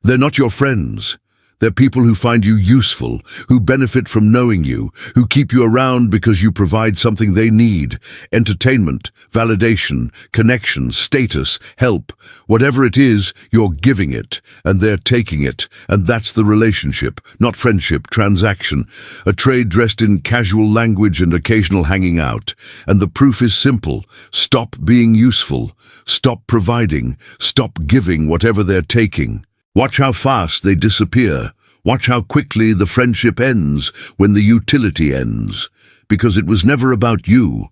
They're not your friends. They're people who find you useful, who benefit from knowing you, who keep you around because you provide something they need. Entertainment, validation, connection, status, help. Whatever it is, you're giving it, and they're taking it. And that's the relationship, not friendship, transaction. A trade dressed in casual language and occasional hanging out. And the proof is simple. Stop being useful. Stop providing. Stop giving whatever they're taking. Watch how fast they disappear. Watch how quickly the friendship ends when the utility ends. Because it was never about you.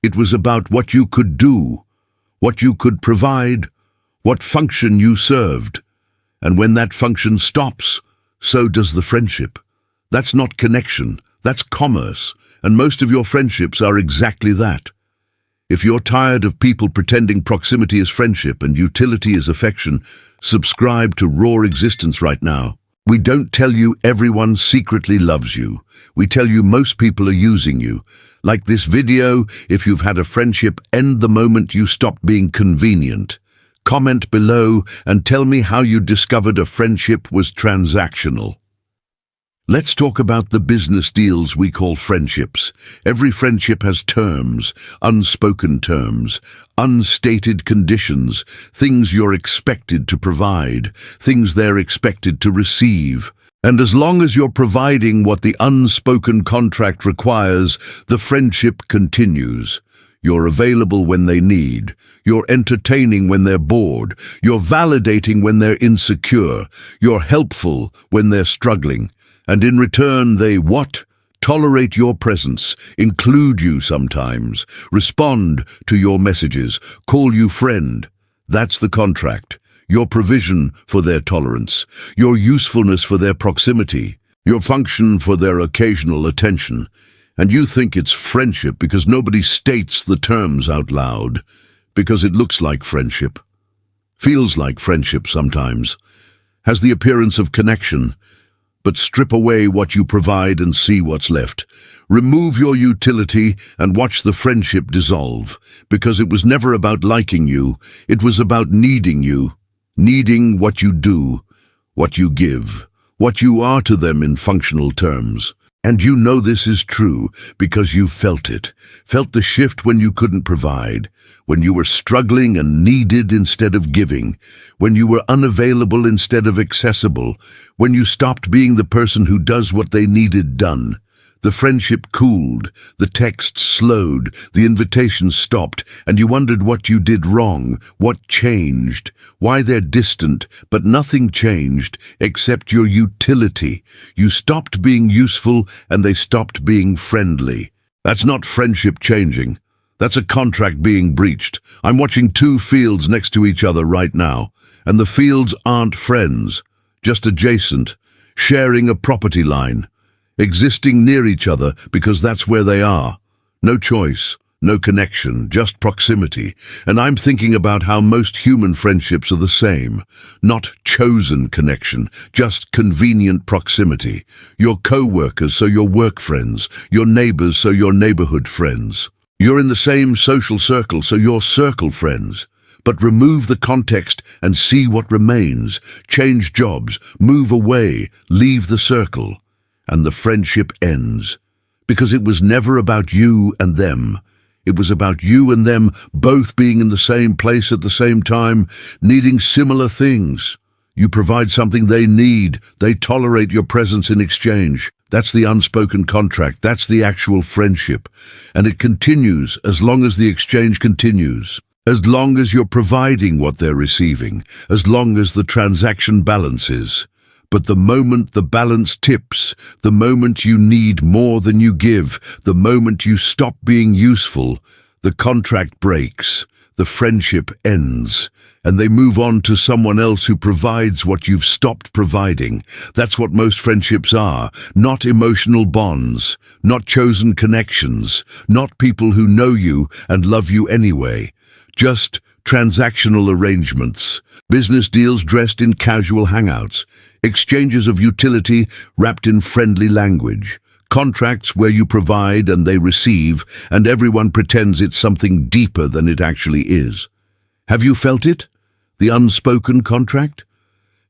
It was about what you could do, what you could provide, what function you served. And when that function stops, so does the friendship. That's not connection, that's commerce. And most of your friendships are exactly that. If you're tired of people pretending proximity is friendship and utility is affection, subscribe to Raw Existence right now. We don't tell you everyone secretly loves you. We tell you most people are using you. Like this video, if you've had a friendship end the moment you stopped being convenient. Comment below and tell me how you discovered a friendship was transactional. Let's talk about the business deals we call friendships. Every friendship has terms, unspoken terms, unstated conditions, things you're expected to provide, things they're expected to receive. And as long as you're providing what the unspoken contract requires, the friendship continues. You're available when they need. You're entertaining when they're bored. You're validating when they're insecure. You're helpful when they're struggling. And in return, they what? Tolerate your presence, include you sometimes, respond to your messages, call you friend. That's the contract. Your provision for their tolerance, your usefulness for their proximity, your function for their occasional attention. And you think it's friendship because nobody states the terms out loud, because it looks like friendship, feels like friendship sometimes, has the appearance of connection. But strip away what you provide and see what's left. Remove your utility and watch the friendship dissolve, because it was never about liking you, it was about needing you, needing what you do, what you give, what you are to them in functional terms. And you know this is true because you felt it, felt the shift when you couldn't provide, when you were struggling and needed instead of giving, when you were unavailable instead of accessible, when you stopped being the person who does what they needed done. The friendship cooled, the texts slowed, the invitations stopped, and you wondered what you did wrong, what changed, why they're distant, but nothing changed except your utility. You stopped being useful and they stopped being friendly. That's not friendship changing. That's a contract being breached. I'm watching two fields next to each other right now, and the fields aren't friends, just adjacent, sharing a property line. Existing near each other because that's where they are. No choice, no connection, just proximity. And I'm thinking about how most human friendships are the same. Not chosen connection, just convenient proximity. Your co-workers, so your work friends. Your neighbors, so your neighborhood friends. You're in the same social circle, so your circle friends. But remove the context and see what remains. Change jobs, move away, leave the circle. And the friendship ends. Because it was never about you and them. It was about you and them both being in the same place at the same time, needing similar things. You provide something they need. They tolerate your presence in exchange. That's the unspoken contract. That's the actual friendship. And it continues as long as the exchange continues. As long as you're providing what they're receiving. As long as the transaction balances. But the moment the balance tips, the moment you need more than you give, the moment you stop being useful, the contract breaks, the friendship ends, and they move on to someone else who provides what you've stopped providing. That's what most friendships are, not emotional bonds, not chosen connections, not people who know you and love you anyway, just transactional arrangements, business deals dressed in casual hangouts, exchanges of utility wrapped in friendly language, contracts where you provide and they receive, and everyone pretends it's something deeper than it actually is. Have you felt it? The unspoken contract?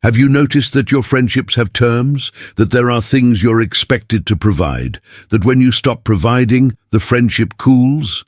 Have you noticed that your friendships have terms? That there are things you're expected to provide? That when you stop providing, the friendship cools?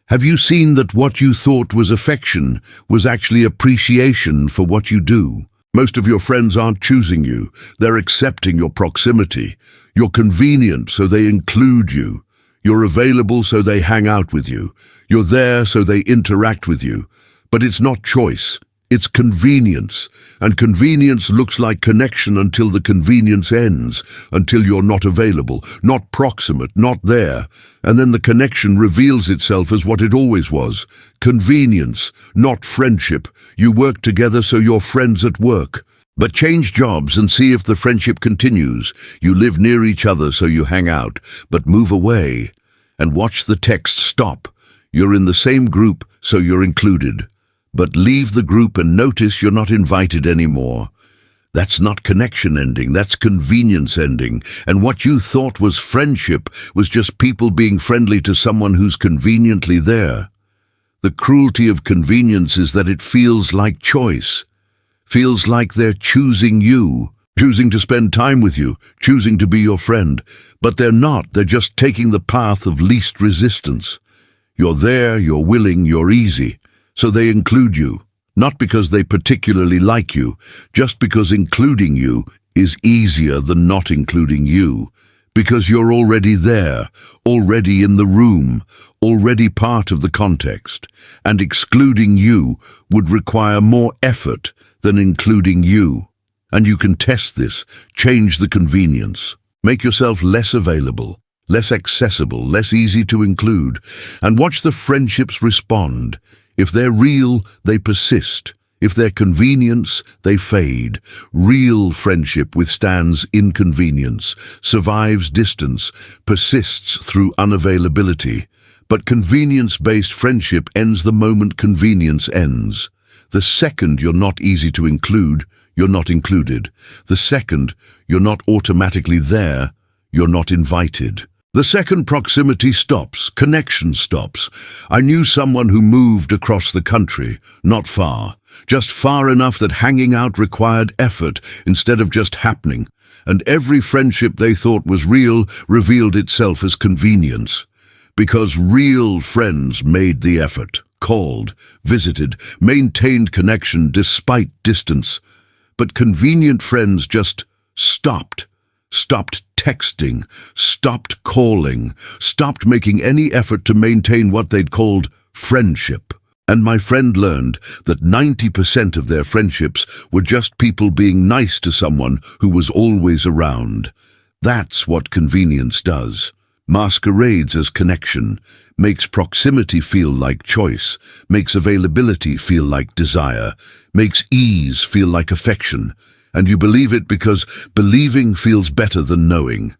Have you seen that what you thought was affection was actually appreciation for what you do? Most of your friends aren't choosing you. They're accepting your proximity. You're convenient, so they include you. You're available, so they hang out with you. You're there, so they interact with you. But it's not choice. It's convenience. And convenience looks like connection until the convenience ends, until you're not available, not proximate, not there. And then the connection reveals itself as what it always was. Convenience, not friendship. You work together, so you're friends at work. But change jobs and see if the friendship continues. You live near each other, so you hang out, but move away. And watch the text stop. You're in the same group, so you're included. But leave the group and notice you're not invited anymore. That's not connection ending, that's convenience ending. And what you thought was friendship was just people being friendly to someone who's conveniently there. The cruelty of convenience is that it feels like choice. Feels like they're choosing you, choosing to spend time with you, choosing to be your friend. But they're not, they're just taking the path of least resistance. You're there, you're willing, you're easy. So they include you, not because they particularly like you, just because including you is easier than not including you, because you're already there, already in the room, already part of the context, and excluding you would require more effort than including you. And you can test this, change the convenience, make yourself less available, less accessible, less easy to include, and watch the friendships respond. If they're real, they persist. If they're convenience, they fade. Real friendship withstands inconvenience, survives distance, persists through unavailability. But convenience-based friendship ends the moment convenience ends. The second you're not easy to include, you're not included. The second you're not automatically there, you're not invited. The second proximity stops, connection stops. I knew someone who moved across the country, not far, just far enough that hanging out required effort instead of just happening, and every friendship they thought was real revealed itself as convenience. Because real friends made the effort, called, visited, maintained connection despite distance. But convenient friends just stopped texting, stopped calling, stopped making any effort to maintain what they'd called friendship. And my friend learned that 90% of their friendships were just people being nice to someone who was always around. That's what convenience does. Masquerades as connection, makes proximity feel like choice, makes availability feel like desire, makes ease feel like affection. And you believe it because believing feels better than knowing.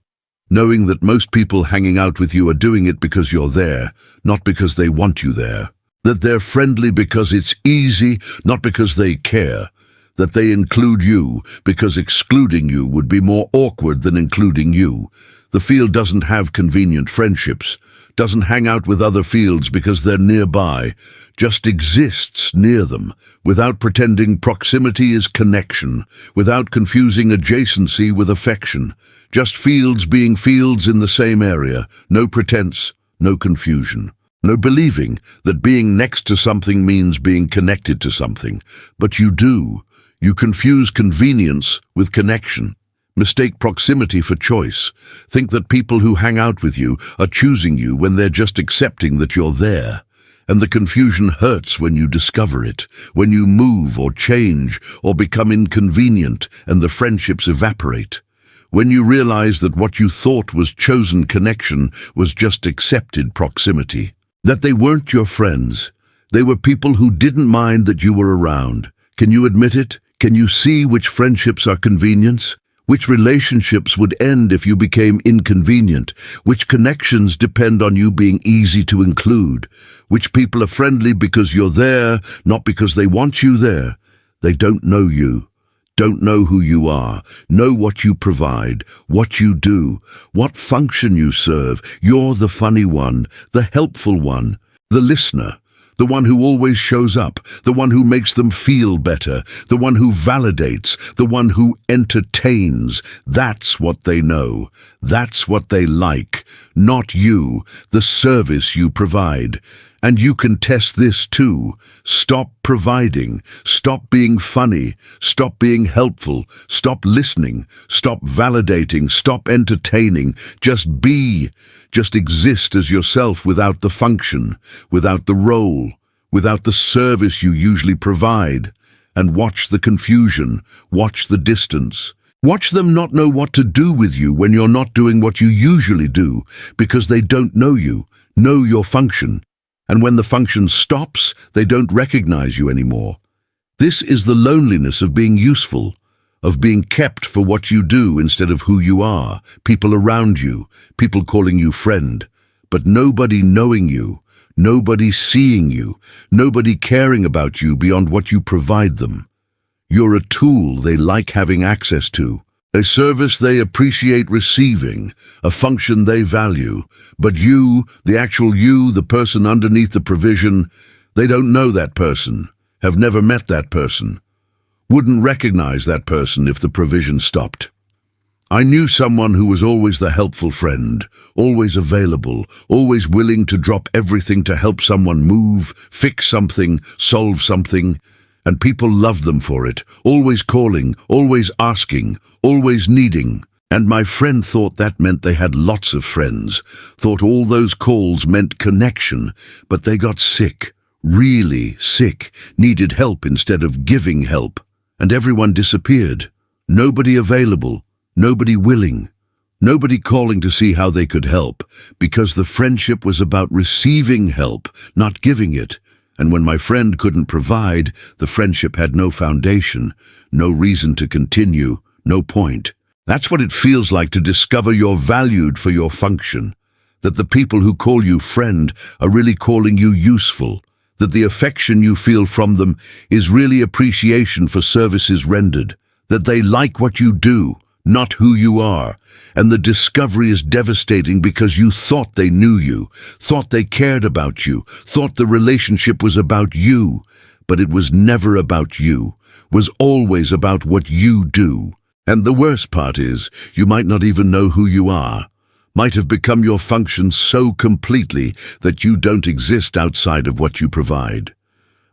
Knowing that most people hanging out with you are doing it because you're there, not because they want you there. That they're friendly because it's easy, not because they care. That they include you because excluding you would be more awkward than including you. The field doesn't have convenient friendships, doesn't hang out with other fields because they're nearby, just exists near them, without pretending proximity is connection, without confusing adjacency with affection, just fields being fields in the same area, no pretense, no confusion. No believing that being next to something means being connected to something, but you do. You confuse convenience with connection. Mistake proximity for choice. Think that people who hang out with you are choosing you when they're just accepting that you're there. And the confusion hurts when you discover it, when you move or change or become inconvenient and the friendships evaporate. When you realize that what you thought was chosen connection was just accepted proximity. That they weren't your friends. They were people who didn't mind that you were around. Can you admit it? Can you see which friendships are convenience? Which relationships would end if you became inconvenient? Which connections depend on you being easy to include? Which people are friendly because you're there, not because they want you there? They don't know you, don't know who you are, know what you provide, what you do, what function you serve. You're the funny one, the helpful one, the listener. the one who always shows up, the one who makes them feel better, the one who validates, the one who entertains. That's what they know. That's what they like. Not you, the service you provide. And you can test this too. Stop providing. Stop being funny. Stop being helpful. Stop listening. Stop validating. Stop entertaining. Just be. Just exist as yourself without the function, without the role, without the service you usually provide. And watch the confusion. Watch the distance. Watch them not know what to do with you when you're not doing what you usually do, because they don't know you, know your function. And when the function stops, they don't recognize you anymore. This is the loneliness of being useful, of being kept for what you do instead of who you are, people around you, people calling you friend, but nobody knowing you, nobody seeing you, nobody caring about you beyond what you provide them. You're a tool they like having access to, a service they appreciate receiving, a function they value. But you, the actual you, the person underneath the provision, they don't know that person, have never met that person, wouldn't recognize that person if the provision stopped. I knew someone who was always the helpful friend, always available, always willing to drop everything to help someone move, fix something, solve something. And people loved them for it, always calling, always asking, always needing. And my friend thought that meant they had lots of friends, thought all those calls meant connection, but they got sick, really sick, needed help instead of giving help. And everyone disappeared. Nobody available, nobody willing, nobody calling to see how they could help, because the friendship was about receiving help, not giving it. And when my friend couldn't provide, the friendship had no foundation, no reason to continue, no point. That's what it feels like to discover you're valued for your function, that the people who call you friend are really calling you useful, that the affection you feel from them is really appreciation for services rendered, that they like what you do, not who you are. And the discovery is devastating because you thought they knew you, thought they cared about you, thought the relationship was about you, but it was never about you, was always about what you do. And the worst part is, you might not even know who you are, might have become your function so completely that you don't exist outside of what you provide.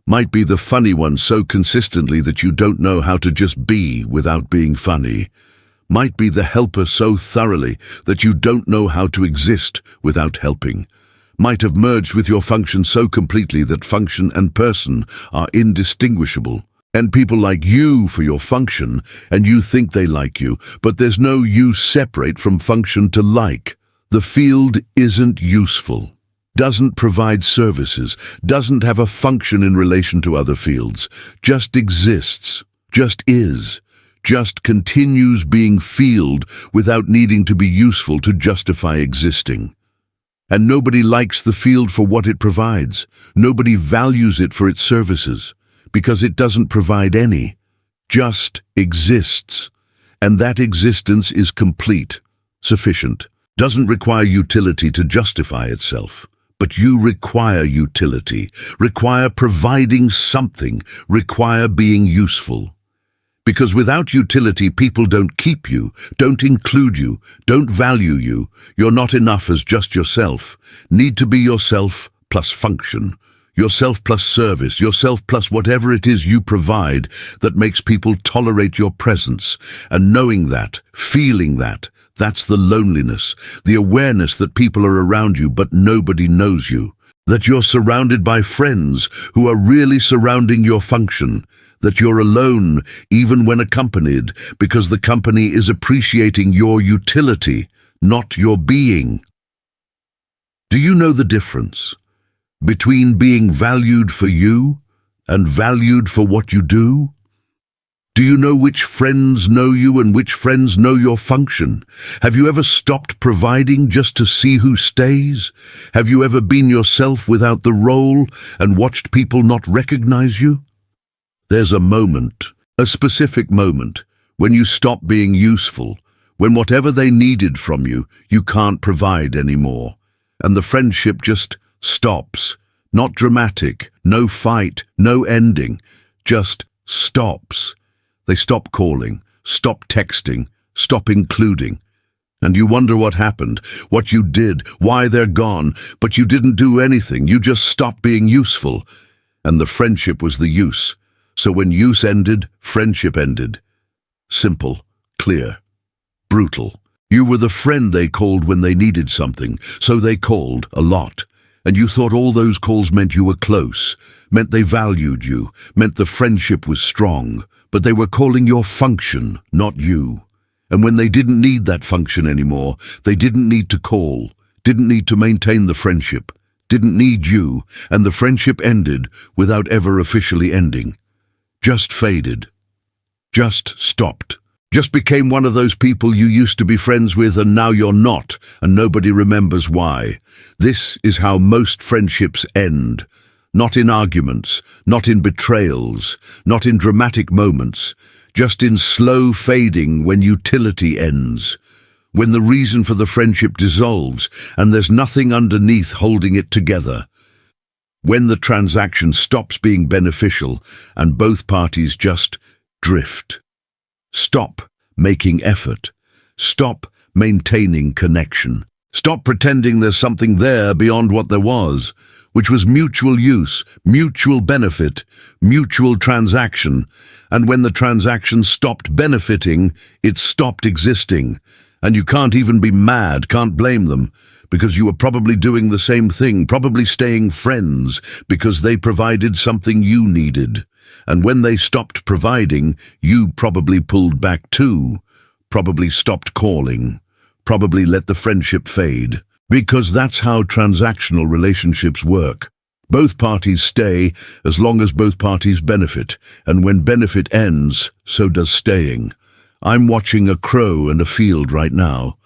Might be the funny one so consistently that you don't know how to just be without being funny. Might be the helper so thoroughly that you don't know how to exist without helping. Might have merged with your function so completely that function and person are indistinguishable. And people like you for your function, and you think they like you, but there's no you separate from function to like. The field isn't useful, doesn't provide services, doesn't have a function in relation to other fields, just exists, just is. Just continues being field without needing to be useful to justify existing. And nobody likes the field for what it provides. Nobody values it for its services, because it doesn't provide any, just exists. And that existence is complete, sufficient, doesn't require utility to justify itself. But you require utility, require providing something, require being useful. Because without utility, people don't keep you, don't include you, don't value you. You're not enough as just yourself. Need to be yourself plus function. Yourself plus service, yourself plus whatever it is you provide that makes people tolerate your presence. And knowing that, feeling that, that's the loneliness, the awareness that people are around you but nobody knows you. That you're surrounded by friends who are really surrounding your function. That you're alone even when accompanied, because the company is appreciating your utility, not your being. Do you know the difference between being valued for you and valued for what you do? Do you know which friends know you and which friends know your function? Have you ever stopped providing just to see who stays? Have you ever been yourself without the role and watched people not recognize you? There's a moment, a specific moment, when you stop being useful, when whatever they needed from you, you can't provide anymore, and the friendship just stops, Not dramatic, no fight, no ending, just stops. They stop calling, stop texting, stop including. And you wonder what happened, what you did, why they're gone, but you didn't do anything, you just stopped being useful. And the friendship was the use. So when use ended, friendship ended. Simple, clear, brutal. You were the friend they called when they needed something, so they called a lot. And you thought all those calls meant you were close, meant they valued you, meant the friendship was strong. But they were calling your function, not you. And when they didn't need that function anymore, they didn't need to call, didn't need to maintain the friendship, didn't need you, and the friendship ended without ever officially ending. Just faded. Just stopped. Just became one of those people you used to be friends with and now you're not, and nobody remembers why. This is how most friendships end. Not in arguments, not in betrayals, not in dramatic moments, just in slow fading when utility ends. When the reason for the friendship dissolves and there's nothing underneath holding it together. When the transaction stops being beneficial and both parties just drift. Stop making effort. Stop maintaining connection. Stop pretending there's something there beyond what there was, which was mutual use, mutual benefit, mutual transaction. And when the transaction stopped benefiting, it stopped existing. And you can't even be mad, can't blame them, because you were probably doing the same thing, probably staying friends, because they provided something you needed. And when they stopped providing, you probably pulled back too, probably stopped calling, probably let the friendship fade. Because that's how transactional relationships work. Both parties stay as long as both parties benefit, and when benefit ends, so does staying. I'm watching a crow in a field right now,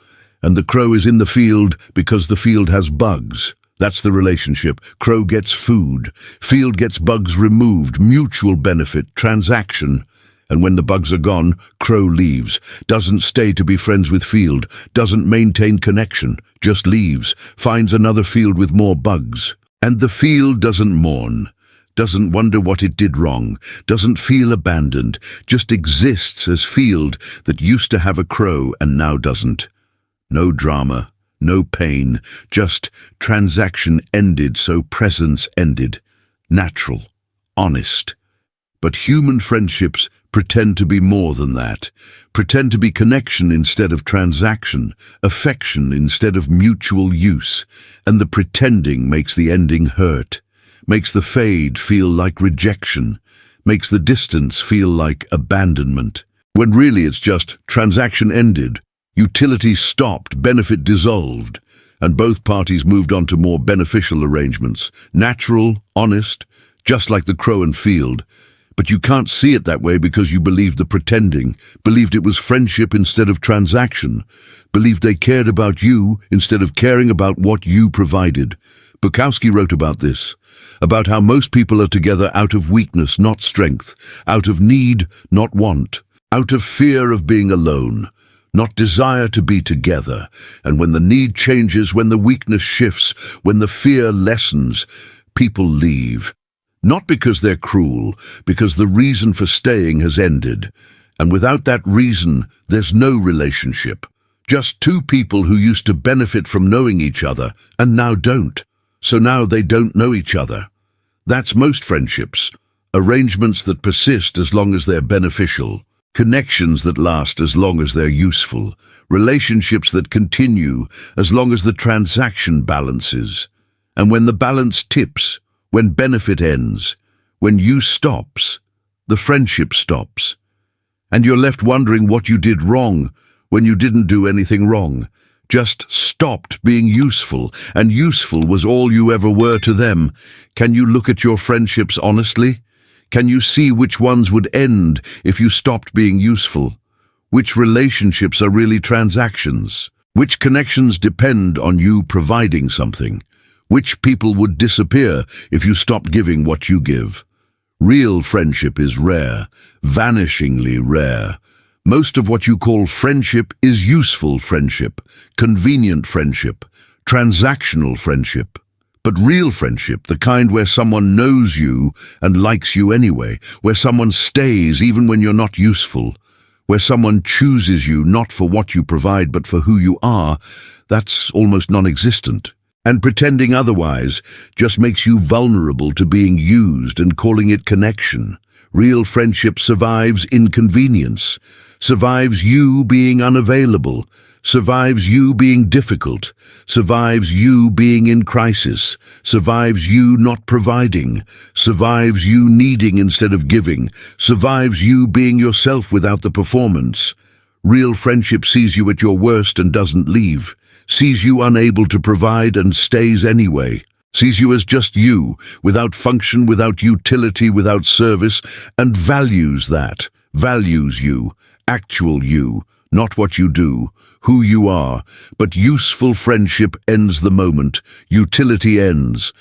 and the crow is in the field because the field has bugs. That's the relationship. Crow gets food, field gets bugs removed, mutual benefit, transaction. And when the bugs are gone, crow leaves, doesn't stay to be friends with field, doesn't maintain connection, just leaves, finds another field with more bugs. And the field doesn't mourn, doesn't wonder what it did wrong, doesn't feel abandoned, just exists as field that used to have a crow and now doesn't. No drama, no pain, just transaction ended, so presence ended. Natural, honest. But human friendships pretend to be more than that, pretend to be connection instead of transaction, affection instead of mutual use, and the pretending makes the ending hurt, makes the fade feel like rejection, makes the distance feel like abandonment, when really it's just transaction ended, utility stopped, benefit dissolved, and both parties moved on to more beneficial arrangements, natural, honest, just like the crow and field. But you can't see it that way because you believed the pretending, believed it was friendship instead of transaction, believed they cared about you instead of caring about what you provided. Bukowski wrote about this, about how most people are together out of weakness, not strength, out of need, not want, out of fear of being alone, not desire to be together. And when the need changes, when the weakness shifts, when the fear lessens, people leave. Not because they're cruel, because the reason for staying has ended. And without that reason, there's no relationship. Just two people who used to benefit from knowing each other and now don't. So now they don't know each other. That's most friendships. Arrangements that persist as long as they're beneficial. Connections that last as long as they're useful. Relationships that continue as long as the transaction balances. And when the balance tips, when benefit ends, when use stops, the friendship stops. And you're left wondering what you did wrong when you didn't do anything wrong. Just stopped being useful, and useful was all you ever were to them. Can you look at your friendships honestly? Can you see which ones would end if you stopped being useful? Which relationships are really transactions? Which connections depend on you providing something? Which people would disappear if you stopped giving what you give? Real friendship is rare, vanishingly rare. Most of what you call friendship is useful friendship, convenient friendship, transactional friendship. But real friendship, the kind where someone knows you and likes you anyway, where someone stays even when you're not useful, where someone chooses you not for what you provide but for who you are, that's almost non-existent. And pretending otherwise just makes you vulnerable to being used and calling it connection. Real friendship survives inconvenience, survives you being unavailable, survives you being difficult, survives you being in crisis, survives you not providing, survives you needing instead of giving, survives you being yourself without the performance. Real friendship sees you at your worst and doesn't leave, sees you unable to provide and stays anyway, sees you as just you, without function, without utility, without service, and values that, values you, actual you, not what you do, who you are. But useful friendship ends the moment. Utility ends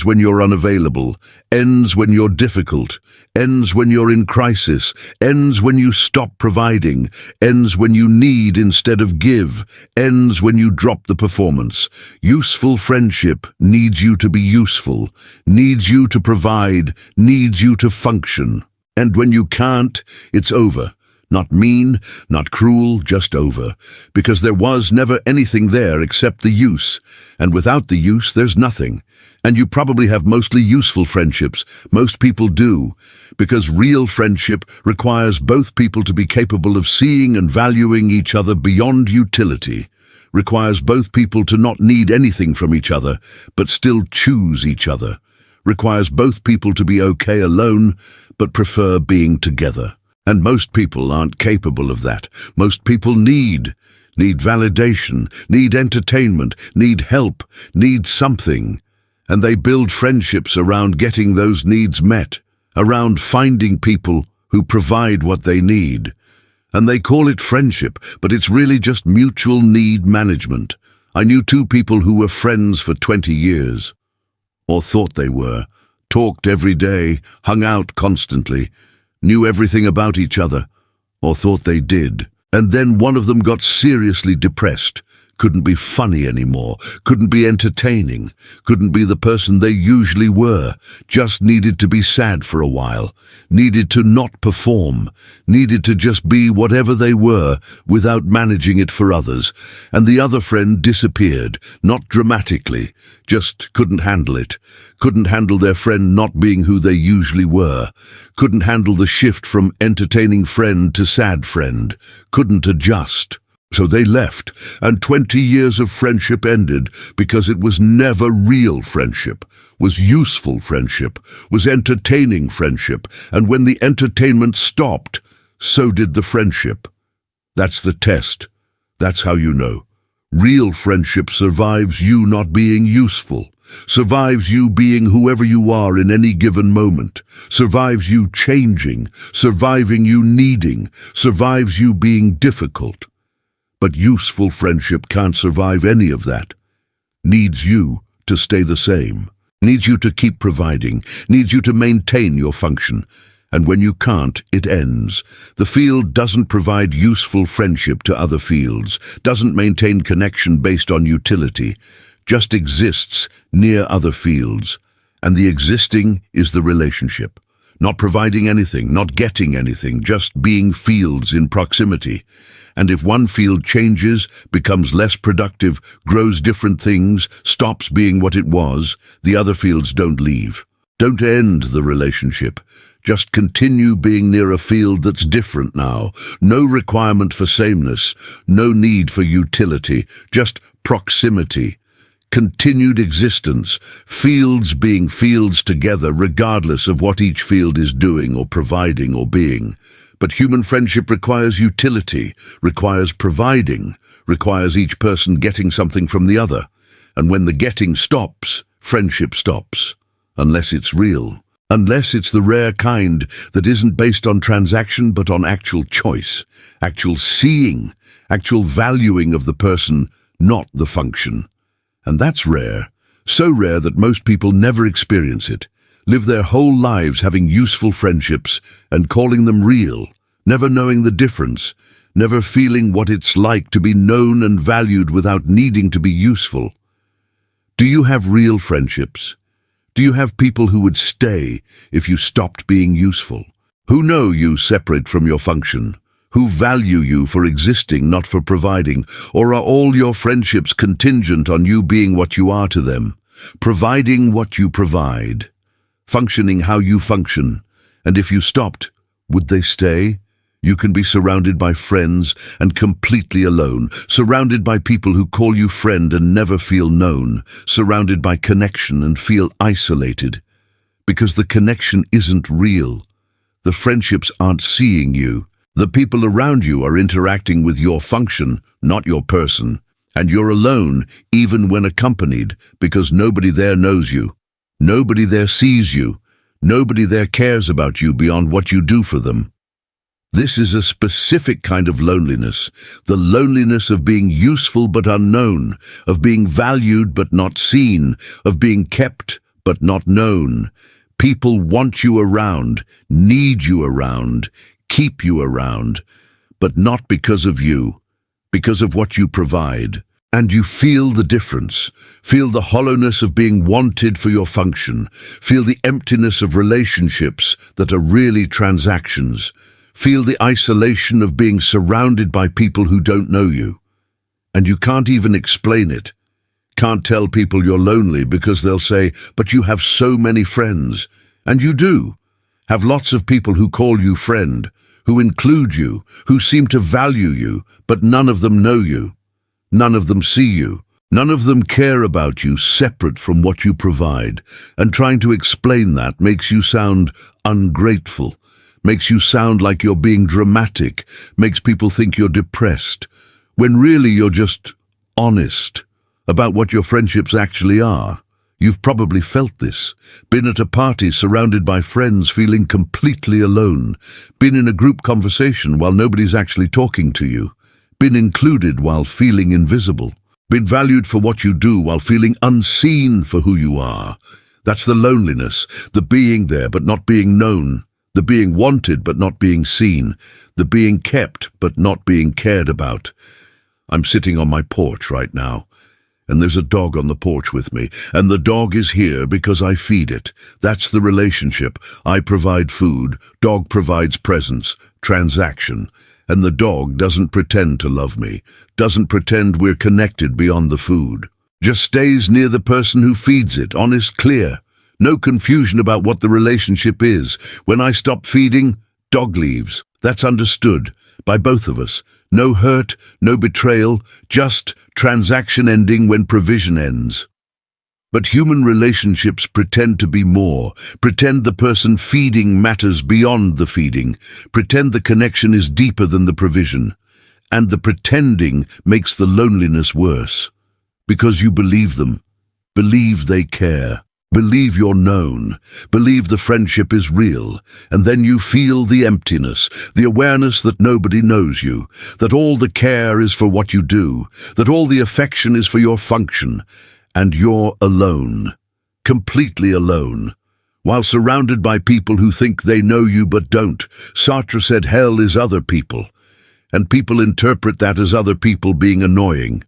when you're unavailable, ends when you're difficult, ends when you're in crisis, ends when you stop providing, ends when you need instead of give, ends when you drop the performance. Useful friendship needs you to be useful, needs you to provide, needs you to function. And when you can't, it's over. Not mean, not cruel, just over. Because there was never anything there except the use. And without the use, there's nothing. And you probably have mostly useful friendships. Most people do. Because real friendship requires both people to be capable of seeing and valuing each other beyond utility. Requires both people to not need anything from each other, but still choose each other. Requires both people to be okay alone, but prefer being together. And most people aren't capable of that. Most people need validation, need entertainment, need help, need something. And they build friendships around getting those needs met, around finding people who provide what they need. And they call it friendship, but it's really just mutual need management. I knew two people who were friends for 20 years, or thought they were, talked every day, hung out constantly, knew everything about each other, or thought they did. And then one of them got seriously depressed, couldn't be funny anymore, couldn't be entertaining, couldn't be the person they usually were, just needed to be sad for a while, needed to not perform, needed to just be whatever they were without managing it for others. And the other friend disappeared, not dramatically, just couldn't handle it, couldn't handle their friend not being who they usually were, couldn't handle the shift from entertaining friend to sad friend, couldn't adjust. So they left, and 20 years of friendship ended because it was never real friendship, was useful friendship, was entertaining friendship, and when the entertainment stopped, so did the friendship. That's the test. That's how you know. Real friendship survives you not being useful, survives you being whoever you are in any given moment, survives you changing, surviving you needing, survives you being difficult. But useful friendship can't survive any of that. Needs you to stay the same. Needs you to keep providing. Needs you to maintain your function. And when you can't, it ends. The field doesn't provide useful friendship to other fields, doesn't maintain connection based on utility, just exists near other fields. And the existing is the relationship. Not providing anything, not getting anything, just being fields in proximity. And if one field changes, becomes less productive, grows different things, stops being what it was, the other fields don't leave. Don't end the relationship. Just continue being near a field that's different now. No requirement for sameness, no need for utility, just proximity. Continued existence, fields being fields together regardless of what each field is doing or providing or being. But human friendship requires utility, requires providing, requires each person getting something from the other. And when the getting stops, friendship stops. Unless it's real. Unless it's the rare kind that isn't based on transaction but on actual choice, actual seeing, actual valuing of the person, not the function. And that's rare. So rare that most people never experience it. Live their whole lives having useful friendships and calling them real, never knowing the difference, never feeling what it's like to be known and valued without needing to be useful. Do you have real friendships? Do you have people who would stay if you stopped being useful? Who know you separate from your function? Who value you for existing, not for providing? Or are all your friendships contingent on you being what you are to them, providing what you provide, functioning how you function? And if you stopped, would they stay? You can be surrounded by friends and completely alone, surrounded by people who call you friend and never feel known, surrounded by connection and feel isolated. Because the connection isn't real. The friendships aren't seeing you. The people around you are interacting with your function, not your person. And you're alone, even when accompanied, because nobody there knows you. Nobody there sees you. Nobody there cares about you beyond what you do for them. This is a specific kind of loneliness, the loneliness of being useful but unknown, of being valued but not seen, of being kept but not known. People want you around, need you around, keep you around, but not because of you, because of what you provide. And you feel the difference, feel the hollowness of being wanted for your function, feel the emptiness of relationships that are really transactions. Feel the isolation of being surrounded by people who don't know you. And you can't even explain it. Can't tell people you're lonely because they'll say, but you have so many friends. And you do. Have lots of people who call you friend, who include you, who seem to value you, but none of them know you. None of them see you. None of them care about you separate from what you provide. And trying to explain that makes you sound ungrateful. Makes you sound like you're being dramatic, makes people think you're depressed, when really you're just honest about what your friendships actually are. You've probably felt this, been at a party surrounded by friends feeling completely alone, been in a group conversation while nobody's actually talking to you, been included while feeling invisible, been valued for what you do while feeling unseen for who you are. That's the loneliness, the being there but not being known. The being wanted but not being seen, the being kept but not being cared about. I'm sitting on my porch right now, and there's a dog on the porch with me, and the dog is here because I feed it. That's the relationship. I provide food, dog provides presence, transaction, and the dog doesn't pretend to love me, doesn't pretend we're connected beyond the food. Just stays near the person who feeds it, honest, clear. No confusion about what the relationship is. When I stop feeding, dog leaves. That's understood by both of us. No hurt, no betrayal, just transaction ending when provision ends. But human relationships pretend to be more, pretend the person feeding matters beyond the feeding, pretend the connection is deeper than the provision. And the pretending makes the loneliness worse. Because you believe them, believe they care. Believe you're known, believe the friendship is real, and then you feel the emptiness, the awareness that nobody knows you, that all the care is for what you do, that all the affection is for your function, and you're alone, completely alone, while surrounded by people who think they know you but don't. Sartre said hell is other people, and people interpret that as other people being annoying.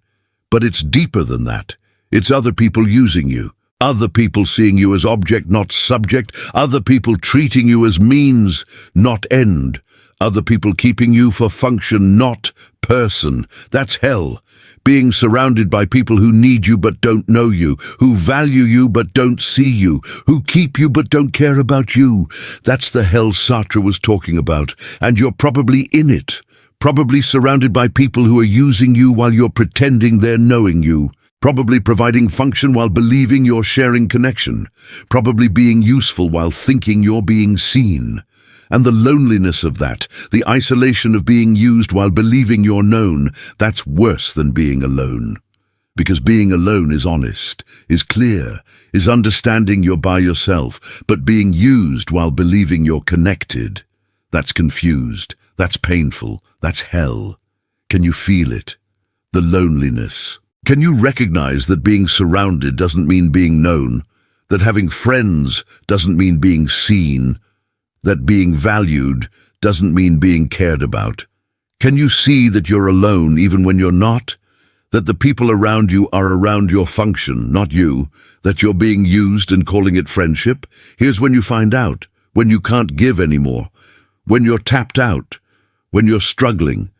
But it's deeper than that. It's other people using you. Other people seeing you as object, not subject. Other people treating you as means, not end. Other people keeping you for function, not person. That's hell. Being surrounded by people who need you but don't know you, who value you but don't see you, who keep you but don't care about you. That's the hell Sartre was talking about, and you're probably in it. Probably surrounded by people who are using you while you're pretending they're knowing you. Probably providing function while believing you're sharing connection. Probably being useful while thinking you're being seen. And the loneliness of that, the isolation of being used while believing you're known, that's worse than being alone. Because being alone is honest, is clear, is understanding you're by yourself, but being used while believing you're connected, that's confused, that's painful, that's hell. Can you feel it? The loneliness. Can you recognize that being surrounded doesn't mean being known, that having friends doesn't mean being seen, that being valued doesn't mean being cared about? Can you see that you're alone even when you're not? that the people around you are around your function, not you, that you're being used and calling it friendship, here's when you find out, when you can't give anymore, when you're tapped out, when you're struggling,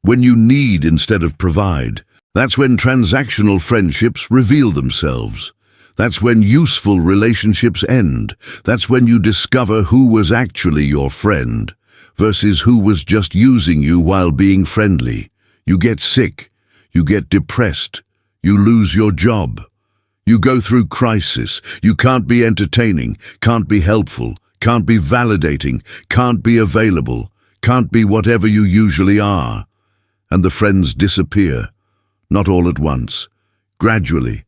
when you need instead of provide. That's when transactional friendships reveal themselves. That's when useful relationships end. That's when you discover who was actually your friend versus who was just using you while being friendly. You get sick. You get depressed. You lose your job. You go through crisis. You can't be entertaining, can't be helpful, can't be validating, can't be available, can't be whatever you usually are. And the friends disappear. Not all at once. Gradually.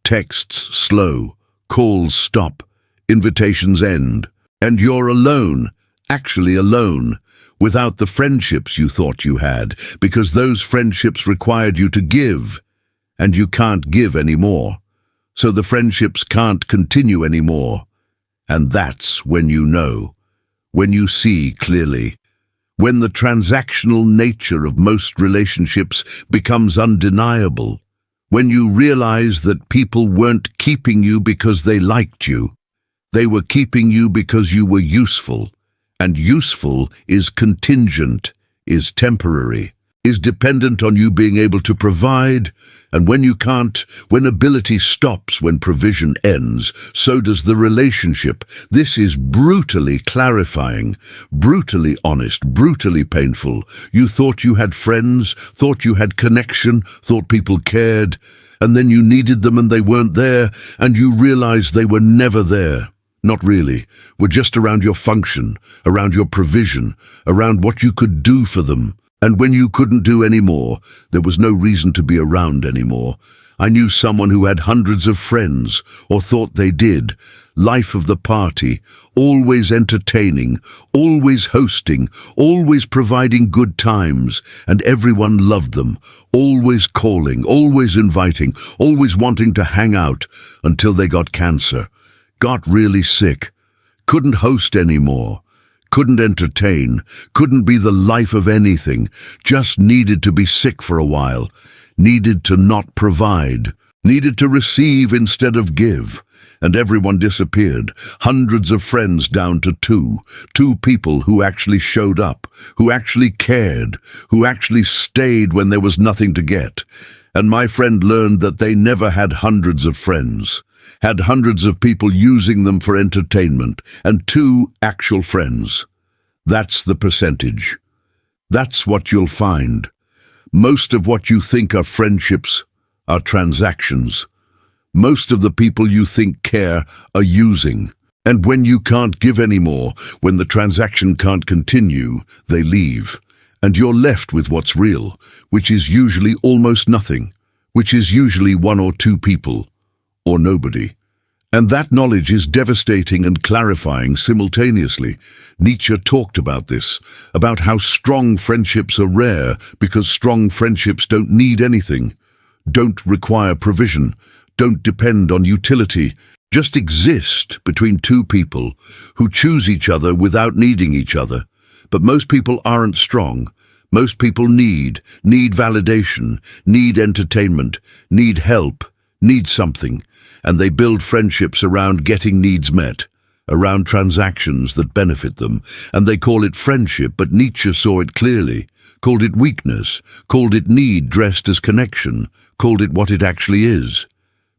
Texts slow, calls stop, invitations end, and you're alone, actually alone, without the friendships you thought you had, because those friendships required you to give, and you can't give anymore. So the friendships can't continue anymore. And that's when you know, when you see clearly, when the transactional nature of most relationships becomes undeniable. When you realize that people weren't keeping you because they liked you. They were keeping you because you were useful. And useful is contingent, is temporary, is dependent on you being able to provide. And when you can't, when ability stops, when provision ends, so does the relationship. This is brutally clarifying, brutally honest, brutally painful. You thought you had friends, thought you had connection, thought people cared, and then you needed them and they weren't there, and you realized they were never there. Not really. Were just around your function, around your provision, around what you could do for them. And when you couldn't do any more, there was no reason to be around anymore. I knew someone who had hundreds of friends, or thought they did. Life of the party, always entertaining, always hosting, always providing good times, and everyone loved them, always calling, always inviting, always wanting to hang out, until they got cancer, got really sick, couldn't host anymore. Couldn't entertain, couldn't be the life of anything, just needed to be sick for a while, needed to not provide, needed to receive instead of give. And everyone disappeared, hundreds of friends down to two people who actually showed up, who actually cared, who actually stayed when there was nothing to get. And my friend learned that they never had hundreds of friends. Had hundreds of people using them for entertainment, and 2 actual friends. That's the percentage. That's what you'll find. Most of what you think are friendships are transactions. Most of the people you think care are using. And when you can't give anymore, when the transaction can't continue, they leave. And you're left with what's real, which is usually almost nothing, which is usually 1 or 2 people. Or nobody. And that knowledge is devastating and clarifying simultaneously. Nietzsche talked about this, about how strong friendships are rare because strong friendships don't need anything, don't require provision, don't depend on utility, just exist between 2 people who choose each other without needing each other. But most people aren't strong. Most people need validation, need entertainment, need help, need something. And they build friendships around getting needs met, around transactions that benefit them, and they call it friendship, but Nietzsche saw it clearly, called it weakness, called it need dressed as connection, called it what it actually is.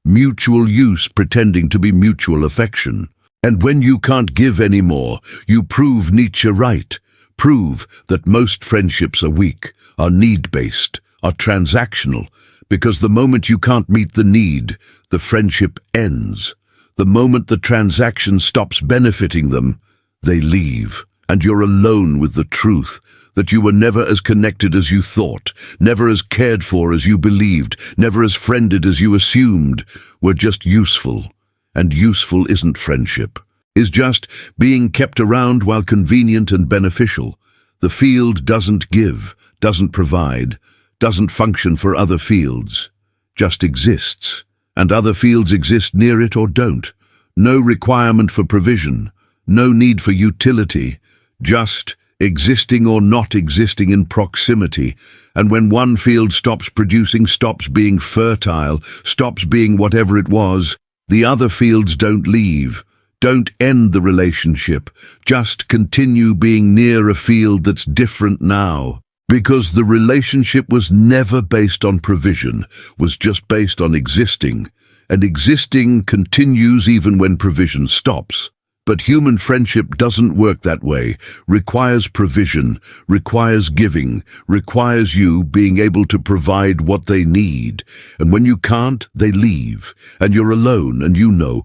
Mutual use pretending to be mutual affection. And when you can't give anymore, you prove Nietzsche right, prove that most friendships are weak, are need-based, are transactional, because the moment you can't meet the need, the friendship ends. The moment the transaction stops benefiting them, they leave. And you're alone with the truth that you were never as connected as you thought, never as cared for as you believed, never as friended as you assumed, were just useful. And useful isn't friendship, is just being kept around while convenient and beneficial. The field doesn't give, doesn't provide, doesn't function for other fields, just exists, and other fields exist near it or don't. No requirement for provision, no need for utility, just existing or not existing in proximity. And when one field stops producing, stops being fertile, stops being whatever it was, the other fields don't leave. Don't end the relationship. Just continue being near a field that's different now. Because the relationship was never based on provision, was just based on existing. And existing continues even when provision stops. But human friendship doesn't work that way, requires provision, requires giving, requires you being able to provide what they need. And when you can't, they leave. And you're alone, and you know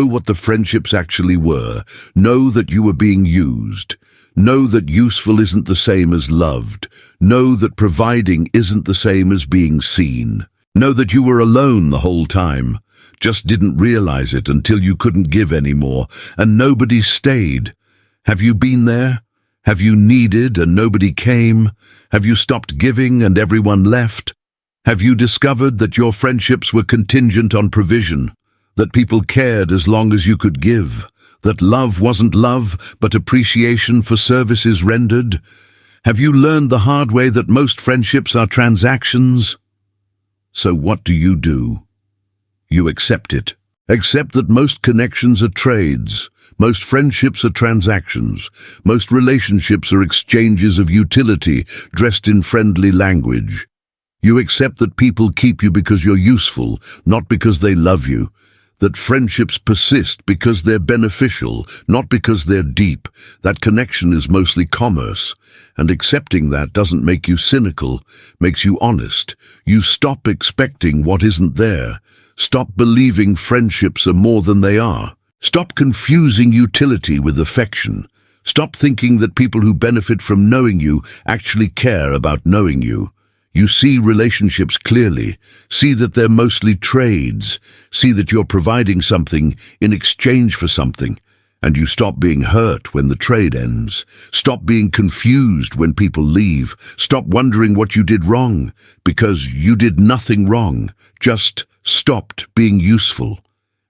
what the friendships actually were. Know that you were being used. Know that useful isn't the same as loved. Know that providing isn't the same as being seen. Know that you were alone the whole time. Just didn't realize it until you couldn't give anymore, and nobody stayed. Have you been there? Have you needed and nobody came? Have you stopped giving and everyone left? Have you discovered that your friendships were contingent on provision? That people cared as long as you could give? That love wasn't love, but appreciation for services rendered? Have you learned the hard way that most friendships are transactions? So what do? You accept it. Accept that most connections are trades, most friendships are transactions, most relationships are exchanges of utility dressed in friendly language. You accept that people keep you because you're useful, not because they love you. That friendships persist because they're beneficial, not because they're deep. That connection is mostly commerce. And accepting that doesn't make you cynical, makes you honest. You stop expecting what isn't there. Stop believing friendships are more than they are. Stop confusing utility with affection. Stop thinking that people who benefit from knowing you actually care about knowing you. You see relationships clearly. See that they're mostly trades. See that you're providing something in exchange for something. And you stop being hurt when the trade ends. Stop being confused when people leave. Stop wondering what you did wrong, because you did nothing wrong. Just stopped being useful.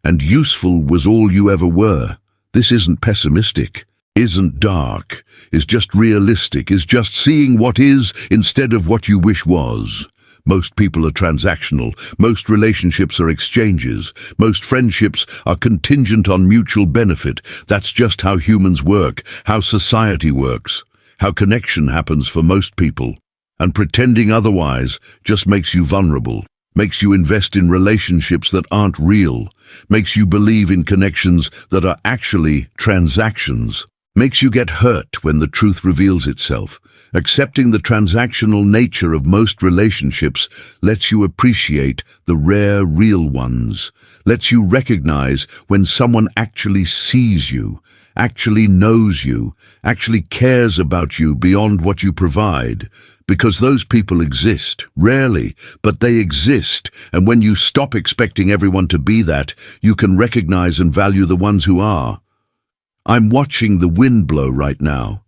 And useful was all you ever were. This isn't pessimistic, isn't dark, is just realistic, is just seeing what is instead of what you wish was. Most people are transactional. Most relationships are exchanges. Most friendships are contingent on mutual benefit. That's just how humans work, how society works, how connection happens for most people. And pretending otherwise just makes you vulnerable, makes you invest in relationships that aren't real, makes you believe in connections that are actually transactions, makes you get hurt when the truth reveals itself. Accepting the transactional nature of most relationships lets you appreciate the rare, real ones, lets you recognize when someone actually sees you, actually knows you, actually cares about you beyond what you provide. Because those people exist, rarely, but they exist, and when you stop expecting everyone to be that, you can recognize and value the ones who are. I'm watching the wind blow right now,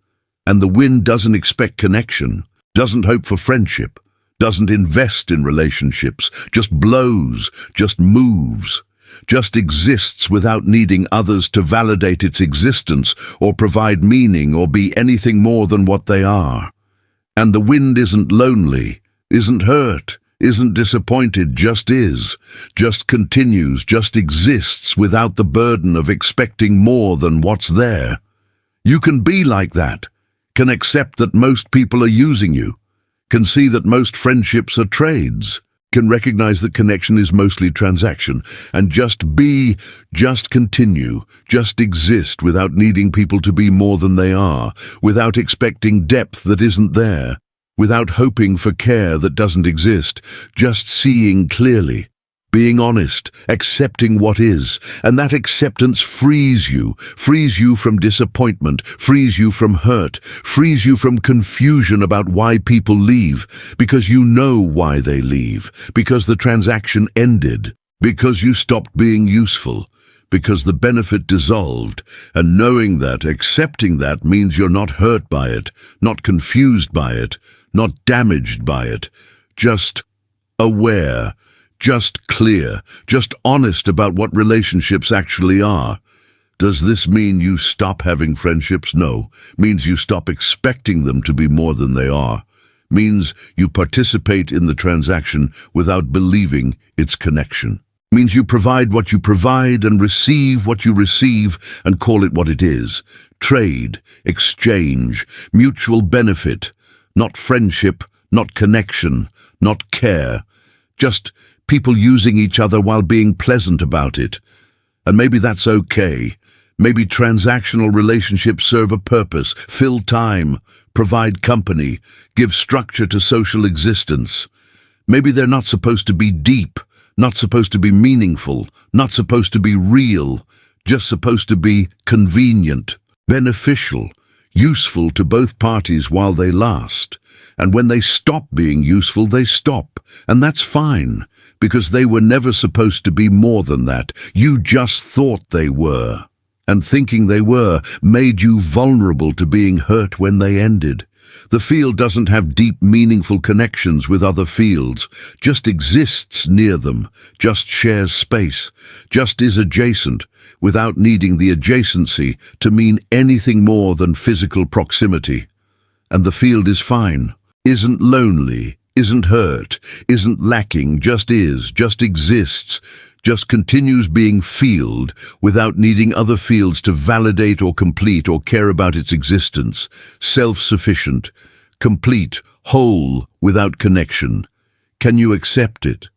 and the wind doesn't expect connection, doesn't hope for friendship, doesn't invest in relationships, just blows, just moves, just exists without needing others to validate its existence or provide meaning or be anything more than what they are. And the wind isn't lonely, isn't hurt, isn't disappointed, just is, just continues, just exists without the burden of expecting more than what's there. You can be like that, can accept that most people are using you, can see that most friendships are trades, can recognize that connection is mostly transaction, and just be, just continue, just exist without needing people to be more than they are, without expecting depth that isn't there, without hoping for care that doesn't exist, just seeing clearly, being honest, accepting what is, and that acceptance frees you from disappointment, frees you from hurt, frees you from confusion about why people leave, because you know why they leave, because the transaction ended, because you stopped being useful, because the benefit dissolved, and knowing that, accepting that means you're not hurt by it, not confused by it, not damaged by it, just aware, just clear, just honest about what relationships actually are. Does this mean you stop having friendships? No. Means you stop expecting them to be more than they are. Means you participate in the transaction without believing its connection. Means you provide what you provide and receive what you receive and call it what it is. Trade, exchange, mutual benefit, not friendship, not connection, not care. Just people using each other while being pleasant about it. And maybe that's okay. Maybe transactional relationships serve a purpose, fill time, provide company, give structure to social existence. Maybe they're not supposed to be deep, not supposed to be meaningful, not supposed to be real, just supposed to be convenient, beneficial, useful to both parties while they last. And when they stop being useful, they stop. And that's fine, because they were never supposed to be more than that. You just thought they were. And thinking they were made you vulnerable to being hurt when they ended. The field doesn't have deep, meaningful connections with other fields, just exists near them, just shares space, just is adjacent, without needing the adjacency to mean anything more than physical proximity. And the field is fine, isn't lonely, isn't hurt, isn't lacking, just is, just exists, just continues being field without needing other fields to validate or complete or care about its existence, self-sufficient, complete, whole, without connection. Can you accept it?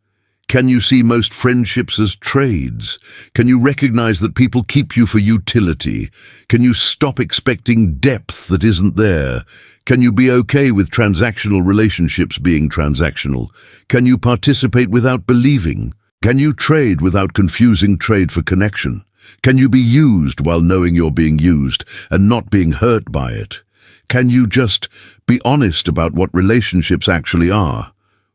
Can you see most friendships as trades? Can you recognize that people keep you for utility? Can you stop expecting depth that isn't there? Can you be okay with transactional relationships being transactional? Can you participate without believing? Can you trade without confusing trade for connection? Can you be used while knowing you're being used and not being hurt by it? Can you just be honest about what relationships actually are?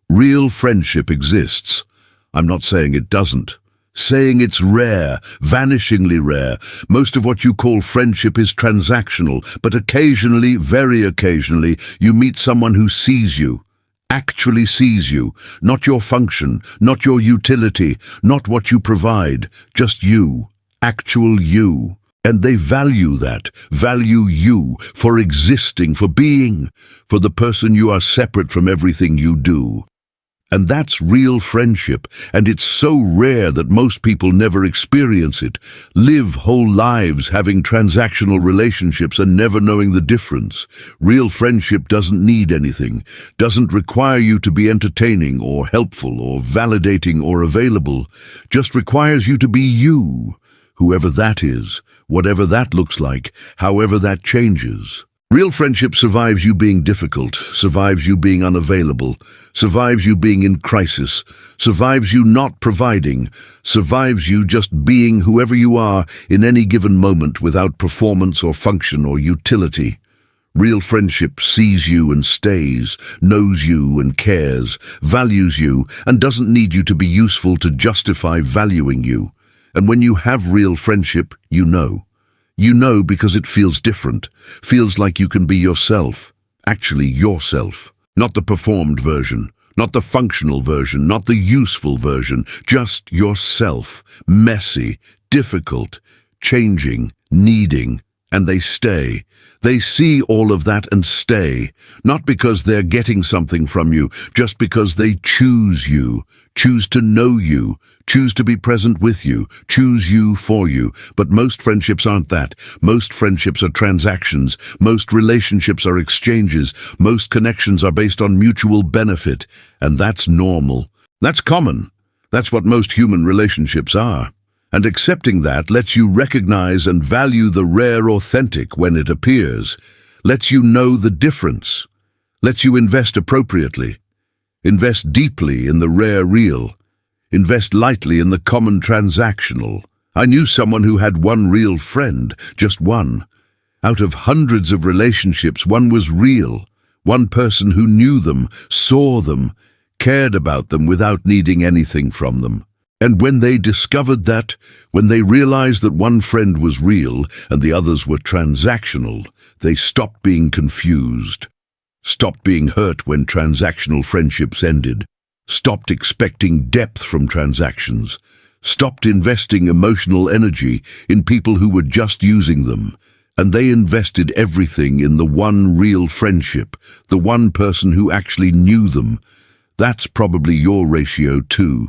Real friendship exists. I'm not saying it doesn't. Saying it's rare, vanishingly rare. Most of what you call friendship is transactional, but occasionally, very occasionally, you meet someone who sees you. Actually sees you, not your function, not your utility, not what you provide, just you, actual you. And they value that, value you, for existing, for being, for the person you are separate from everything you do. And that's real friendship, and it's so rare that most people never experience it, live whole lives having transactional relationships and never knowing the difference. Real friendship doesn't need anything, doesn't require you to be entertaining or helpful or validating or available, just requires you to be you, whoever that is, whatever that looks like, however that changes. Real friendship survives you being difficult, survives you being unavailable, survives you being in crisis, survives you not providing, survives you just being whoever you are in any given moment without performance or function or utility. Real friendship sees you and stays, knows you and cares, values you, and doesn't need you to be useful to justify valuing you. And when you have real friendship, you know. You know because it feels different, feels like you can be yourself, actually yourself, not the performed version, not the functional version, not the useful version, just yourself, messy, difficult, changing, needing, and they stay. They see all of that and stay, not because they're getting something from you, just because they choose you, choose to know you, choose to be present with you, choose you for you. But most friendships aren't that. Most friendships are transactions. Most relationships are exchanges. Most connections are based on mutual benefit. And that's normal. That's common. That's what most human relationships are. And accepting that lets you recognize and value the rare authentic when it appears, lets you know the difference, lets you invest appropriately, invest deeply in the rare real, invest lightly in the common transactional. I knew someone who had one real friend, just one. Out of hundreds of relationships, one was real, one person who knew them, saw them, cared about them without needing anything from them. And when they discovered that, when they realized that one friend was real and the others were transactional, they stopped being confused, stopped being hurt when transactional friendships ended, stopped expecting depth from transactions, stopped investing emotional energy in people who were just using them, and they invested everything in the one real friendship, the one person who actually knew them. That's probably your ratio too.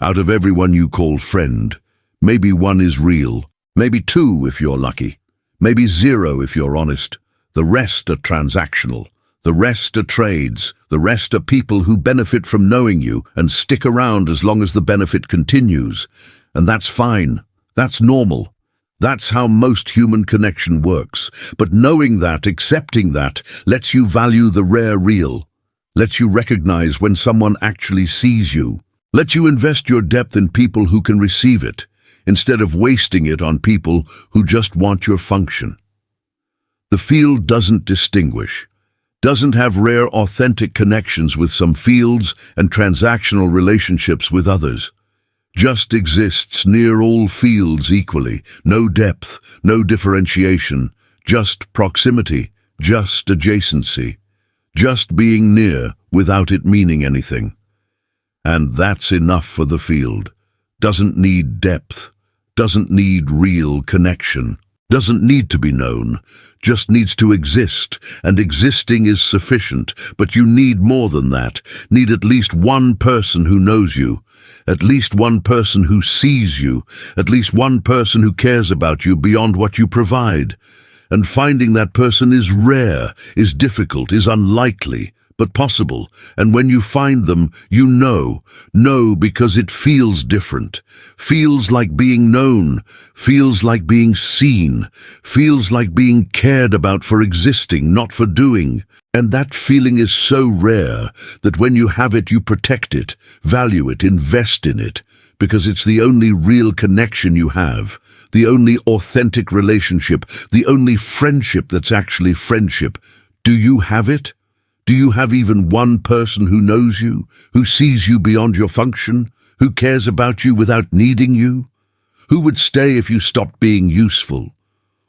Out of everyone you call friend, maybe one is real, maybe two if you're lucky, maybe zero if you're honest. The rest are transactional. The rest are trades. The rest are people who benefit from knowing you and stick around as long as the benefit continues. And that's fine. That's normal. That's how most human connection works. But knowing that, accepting that, lets you value the rare real. Lets you recognize when someone actually sees you. Lets you invest your depth in people who can receive it, instead of wasting it on people who just want your function. The field doesn't distinguish, doesn't have rare authentic connections with some fields and transactional relationships with others. Just exists near all fields equally, no depth, no differentiation, just proximity, just adjacency, just being near without it meaning anything. And that's enough for the field. Doesn't need depth, doesn't need real connection, doesn't need to be known, just needs to exist, and existing is sufficient, but you need more than that, need at least one person who knows you, at least one person who sees you, at least one person who cares about you beyond what you provide. And finding that person is rare, is difficult, is unlikely, but possible, and when you find them, you know because it feels different, feels like being known, feels like being seen, feels like being cared about for existing, not for doing. And that feeling is so rare that when you have it, you protect it, value it, invest in it, because it's the only real connection you have, the only authentic relationship, the only friendship that's actually friendship. Do you have it? Do you have even one person who knows you, who sees you beyond your function, who cares about you without needing you? Who would stay if you stopped being useful?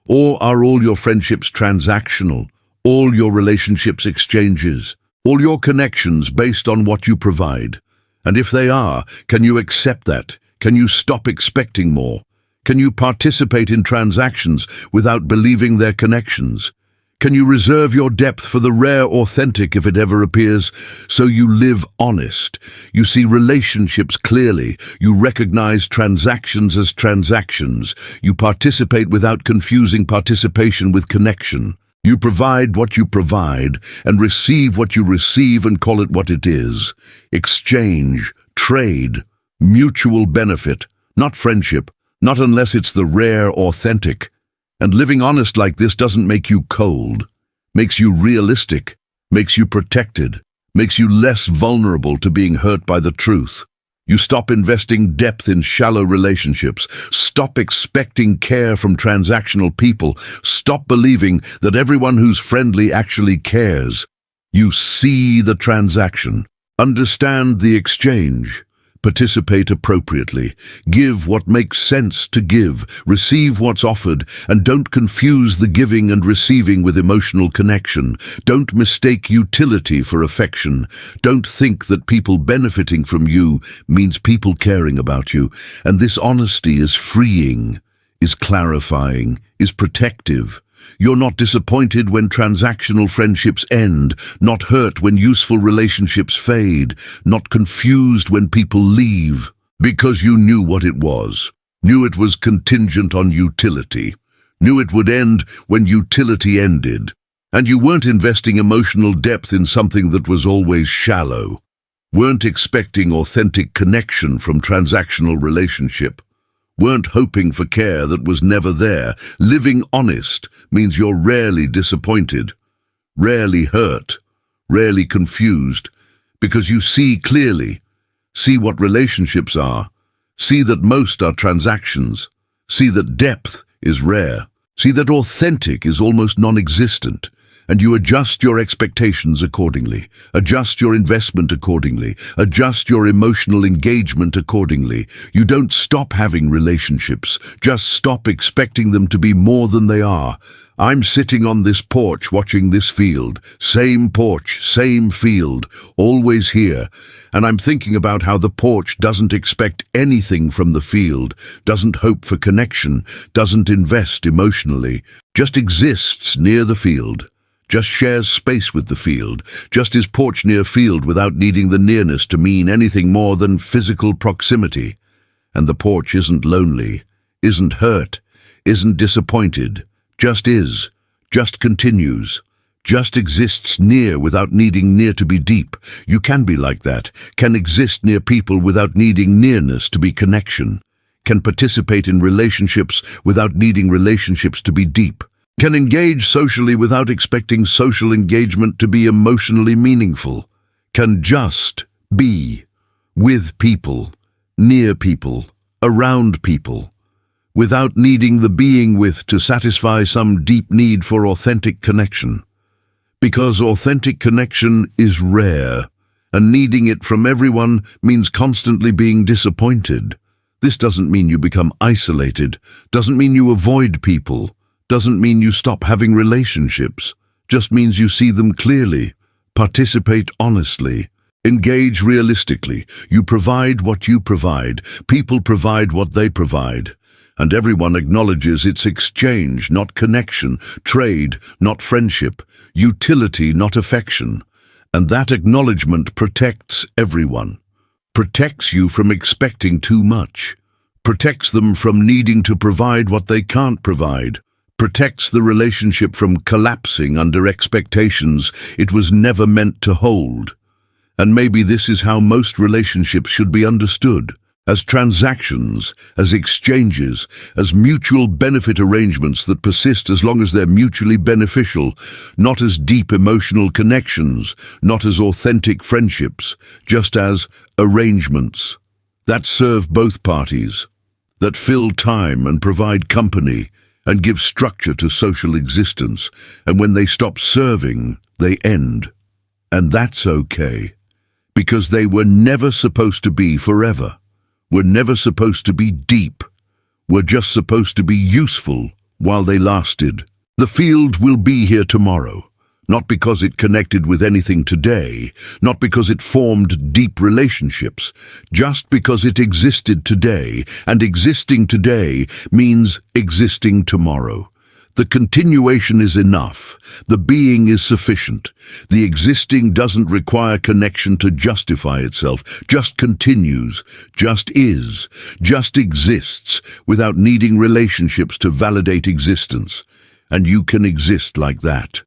Or are all your friendships transactional, all your relationships exchanges, all your connections based on what you provide? And if they are, can you accept that? Can you stop expecting more? Can you participate in transactions without believing they're connections? Can you reserve your depth for the rare authentic if it ever appears, so you live honest? You see relationships clearly. You recognize transactions as transactions. You participate without confusing participation with connection. You provide what you provide and receive what you receive and call it what it is. Exchange, trade, mutual benefit, not friendship, not unless it's the rare authentic. And living honest like this doesn't make you cold, makes you realistic, makes you protected, makes you less vulnerable to being hurt by the truth. You stop investing depth in shallow relationships, stop expecting care from transactional people, stop believing that everyone who's friendly actually cares. You see the transaction, understand the exchange. Participate appropriately, give what makes sense to give, receive what's offered, and don't confuse the giving and receiving with emotional connection. Don't mistake utility for affection. Don't think that people benefiting from you means people caring about you. And this honesty is freeing, is clarifying, is protective. You're not disappointed when transactional friendships end, not hurt when useful relationships fade, not confused when people leave, because you knew what it was, knew it was contingent on utility, knew it would end when utility ended, and you weren't investing emotional depth in something that was always shallow, weren't expecting authentic connection from transactional relationship. Weren't hoping for care that was never there. Living honest means you're rarely disappointed, rarely hurt, rarely confused, because you see clearly, see what relationships are, see that most are transactions, see that depth is rare, see that authentic is almost non-existent, And you adjust your expectations accordingly, adjust your investment accordingly, adjust your emotional engagement accordingly. You don't stop having relationships, just stop expecting them to be more than they are. I'm sitting on this porch watching this field, same porch, same field, always here, and I'm thinking about how the porch doesn't expect anything from the field, doesn't hope for connection, doesn't invest emotionally, just exists near the field. Just shares space with the field, just is porch near field without needing the nearness to mean anything more than physical proximity. And the porch isn't lonely, isn't hurt, isn't disappointed, just is, just continues, just exists near without needing near to be deep. You can be like that, can exist near people without needing nearness to be connection, can participate in relationships without needing relationships to be deep. Can engage socially without expecting social engagement to be emotionally meaningful, can just be with people, near people, around people, without needing the being with to satisfy some deep need for authentic connection. Because authentic connection is rare, and needing it from everyone means constantly being disappointed. This doesn't mean you become isolated, doesn't mean you avoid people, doesn't mean you stop having relationships, just means you see them clearly, participate honestly, engage realistically. You provide what you provide, people provide what they provide, and everyone acknowledges it's exchange, not connection, trade, not friendship, utility, not affection. And that acknowledgement protects everyone, protects you from expecting too much, protects them from needing to provide what they can't provide, protects the relationship from collapsing under expectations it was never meant to hold. And maybe this is how most relationships should be understood, as transactions, as exchanges, as mutual benefit arrangements that persist as long as they're mutually beneficial, not as deep emotional connections, not as authentic friendships, just as arrangements that serve both parties, that fill time and provide company, and give structure to social existence, and when they stop serving, they end. And that's okay, because they were never supposed to be forever, were never supposed to be deep, were just supposed to be useful while they lasted. The field will be here tomorrow, not because it connected with anything today, not because it formed deep relationships, just because it existed today, and existing today means existing tomorrow. The continuation is enough. The being is sufficient. The existing doesn't require connection to justify itself, just continues, just is, just exists, without needing relationships to validate existence. And you can exist like that.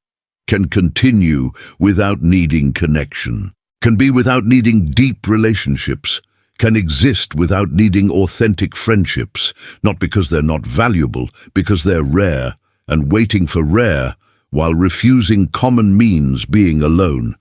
Can continue without needing connection, can be without needing deep relationships, can exist without needing authentic friendships, not because they're not valuable, because they're rare, and waiting for rare, while refusing common means being alone.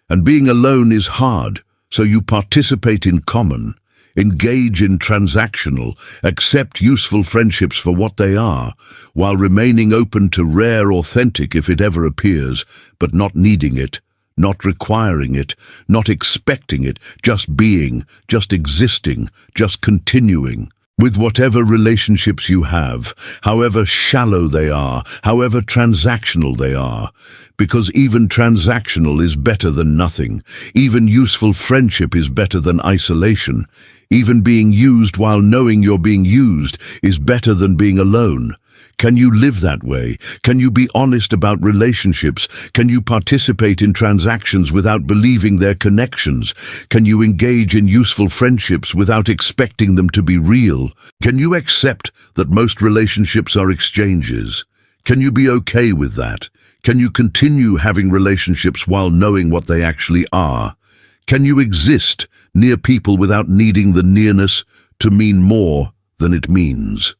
And being alone is hard, so you participate in common, engage in transactional, accept useful friendships for what they are, while remaining open to rare authentic if it ever appears, but not needing it, not requiring it, not expecting it, just being, just existing, just continuing. With whatever relationships you have, however shallow they are, however transactional they are, because even transactional is better than nothing, even useful friendship is better than isolation, even being used while knowing you're being used is better than being alone. Can you live that way? Can you be honest about relationships? Can you participate in transactions without believing they're connections? Can you engage in useful friendships without expecting them to be real? Can you accept that most relationships are exchanges? Can you be okay with that? Can you continue having relationships while knowing what they actually are? Can you exist near people without needing the nearness to mean more than it means?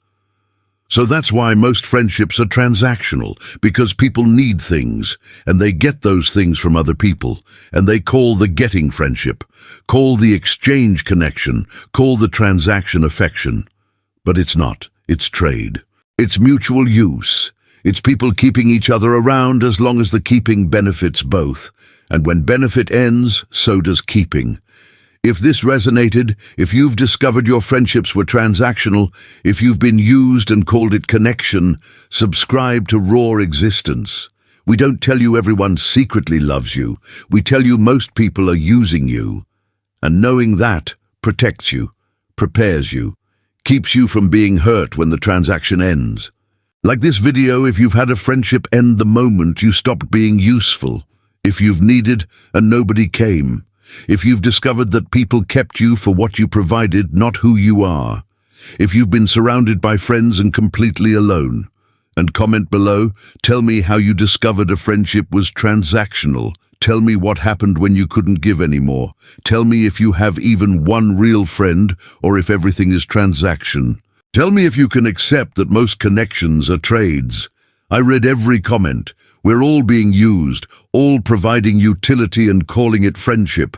So that's why most friendships are transactional, because people need things, and they get those things from other people, and they call the getting friendship, call the exchange connection, call the transaction affection. But it's not. It's trade. It's mutual use. It's people keeping each other around as long as the keeping benefits both. And when benefit ends, so does keeping. If this resonated, if you've discovered your friendships were transactional, if you've been used and called it connection, subscribe to Raw Existence. We don't tell you everyone secretly loves you. We tell you most people are using you. And knowing that protects you, prepares you, keeps you from being hurt when the transaction ends. Like this video, if you've had a friendship end the moment you stopped being useful, if you've needed and nobody came, if you've discovered that people kept you for what you provided, not who you are, if you've been surrounded by friends and completely alone, and comment below, tell me how you discovered a friendship was transactional. Tell me what happened when you couldn't give anymore. Tell me if you have even one real friend or if everything is transaction. Tell me if you can accept that most connections are trades. I read every comment. We're all being used, all providing utility and calling it friendship,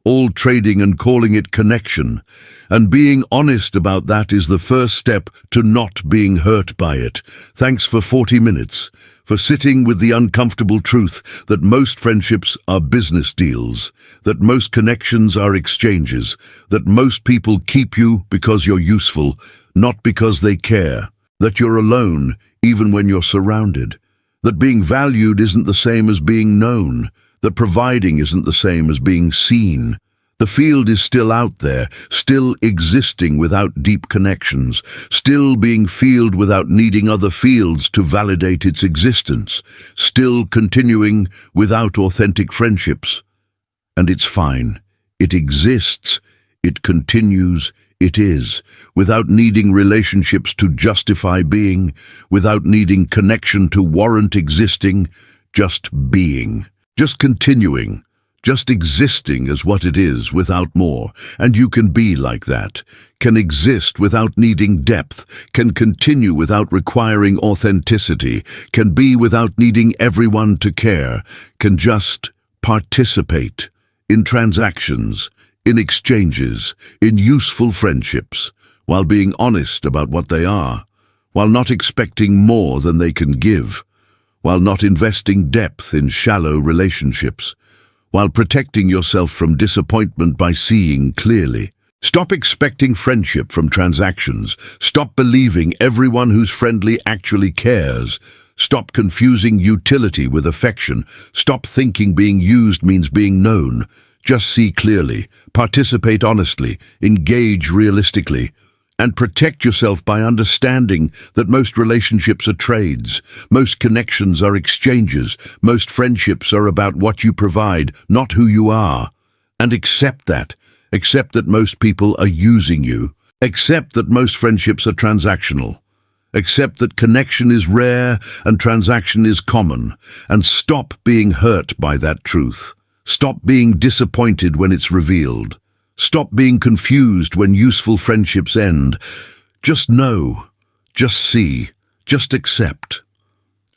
all trading and calling it connection. And being honest about that is the first step to not being hurt by it. Thanks for 40 minutes, for sitting with the uncomfortable truth that most friendships are business deals, that most connections are exchanges, that most people keep you because you're useful, not because they care, that you're alone even when you're surrounded, that being valued isn't the same as being known, that providing isn't the same as being seen. The field is still out there, still existing without deep connections, still being fielded without needing other fields to validate its existence, still continuing without authentic friendships. And it's fine. It exists. It continues. It is, without needing relationships to justify being, without needing connection to warrant existing, just being, just continuing, just existing as what it is without more. And you can be like that, can exist without needing depth, can continue without requiring authenticity, can be without needing everyone to care, can just participate in transactions, in exchanges, in useful friendships, while being honest about what they are, while not expecting more than they can give, while not investing depth in shallow relationships, while protecting yourself from disappointment by seeing clearly. Stop expecting friendship from transactions. Stop believing everyone who's friendly actually cares. Stop confusing utility with affection. Stop thinking being used means being known. Just see clearly, participate honestly, engage realistically, and protect yourself by understanding that most relationships are trades, most connections are exchanges, most friendships are about what you provide, not who you are. And accept that. Accept that most people are using you. Accept that most friendships are transactional. Accept that connection is rare and transaction is common, and stop being hurt by that truth. Stop being disappointed when it's revealed. Stop being confused when useful friendships end. Just know, just see, just accept.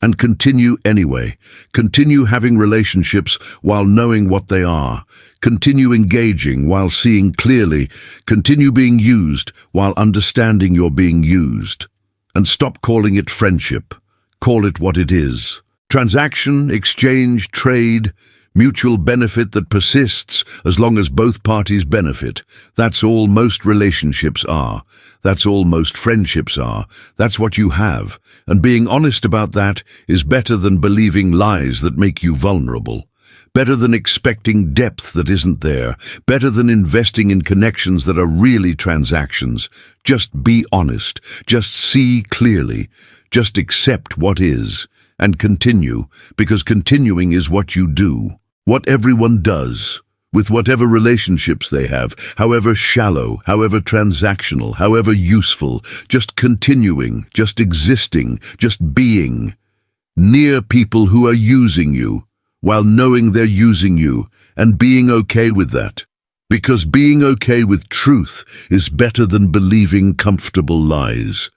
And continue anyway. Continue having relationships while knowing what they are. Continue engaging while seeing clearly. Continue being used while understanding you're being used. And stop calling it friendship. Call it what it is. Transaction, exchange, trade, mutual benefit that persists as long as both parties benefit. That's all most relationships are. That's all most friendships are. That's what you have. And being honest about that is better than believing lies that make you vulnerable. Better than expecting depth that isn't there. Better than investing in connections that are really transactions. Just be honest. Just see clearly. Just accept what is. And continue, because continuing is what you do. What everyone does, with whatever relationships they have, however shallow, however transactional, however useful, just continuing, just existing, just being, near people who are using you, while knowing they're using you, and being okay with that. Because being okay with truth is better than believing comfortable lies.